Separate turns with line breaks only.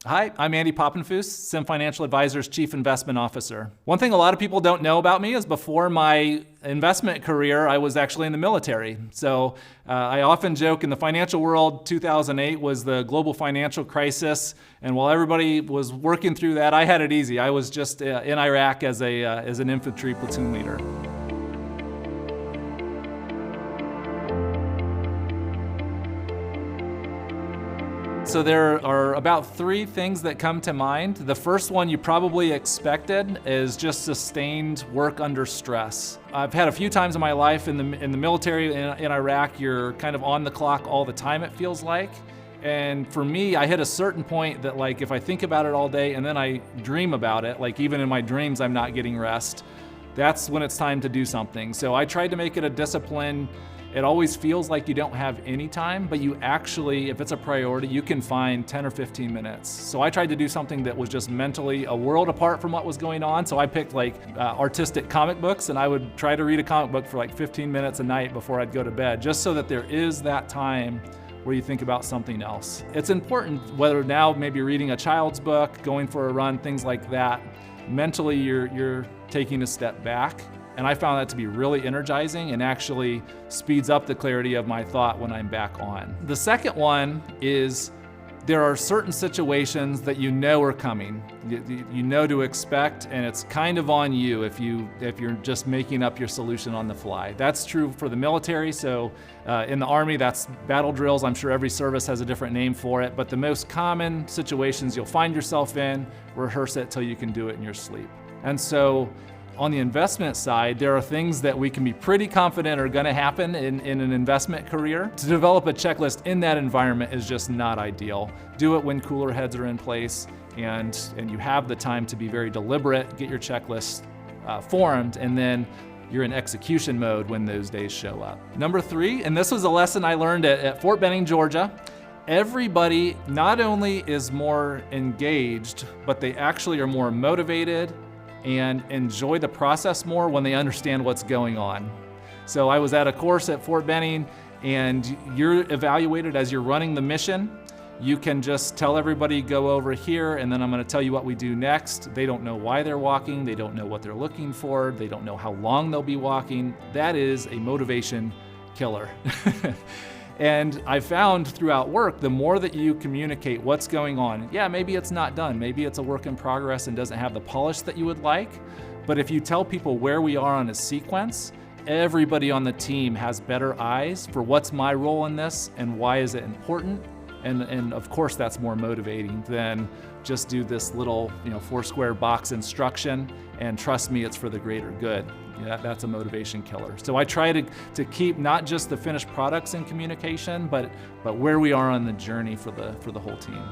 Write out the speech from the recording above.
Hi, I'm Andy Popenfoose, SYM Financial Advisors Chief Investment Officer. One thing a lot of people don't know about me is before my investment career, I was actually in the military. So I often joke in the financial world, 2008 was the global financial crisis. And while everybody was working through that, I had it easy. I was just in Iraq as an infantry platoon leader. So there are about 3 things that come to mind. The first one you probably expected is just sustained work under stress. I've had a few times in my life in the military in Iraq, you're kind of on the clock all the time, it feels like. And for me, I hit a certain point that, like, if I think about it all day and then I dream about it, like even in my dreams I'm not getting rest, that's when it's time to do something. So I tried to make it a discipline. It always feels like you don't have any time, but you actually, if it's a priority, you can find 10 or 15 minutes. So I tried to do something that was just mentally a world apart from what was going on. So I picked artistic comic books, and I would try to read a comic book for like 15 minutes a night before I'd go to bed, just so that there is that time where you think about something else. It's important, whether now maybe reading a child's book, going for a run, things like that, mentally you're taking a step back. And I found that to be really energizing and actually speeds up the clarity of my thought when I'm back on. The second one is there are certain situations that you know are coming. You know to expect, and it's kind of on you if you're just making up your solution on the fly. That's true for the military. So in the Army, that's battle drills. I'm sure every service has a different name for it, but the most common situations you'll find yourself in, rehearse it till you can do it in your sleep. And so on the investment side, there are things that we can be pretty confident are going to happen in an investment career. To develop a checklist in that environment is just not ideal. Do it when cooler heads are in place and you have the time to be very deliberate, get your checklist formed, and then you're in execution mode when those days show up. Number 3, and this was a lesson I learned at Fort Benning, Georgia. Everybody not only is more engaged, but they actually are more motivated and enjoy the process more when they understand what's going on. So I was at a course at Fort Benning, and you're evaluated as you're running the mission. You can just tell everybody, go over here, and then I'm gonna tell you what we do next. They don't know why they're walking, they don't know what they're looking for, they don't know how long they'll be walking. That is a motivation killer. And I found throughout work, the more that you communicate what's going on, yeah, maybe it's not done, maybe it's a work in progress and doesn't have the polish that you would like, but if you tell people where we are on a sequence, everybody on the team has better eyes for what's my role in this and why is it important, and of course that's more motivating than just do this little 4-square box instruction and trust me, it's for the greater good. Yeah, that's a motivation killer. So I try to keep not just the finished products in communication, but where we are on the journey for the whole team.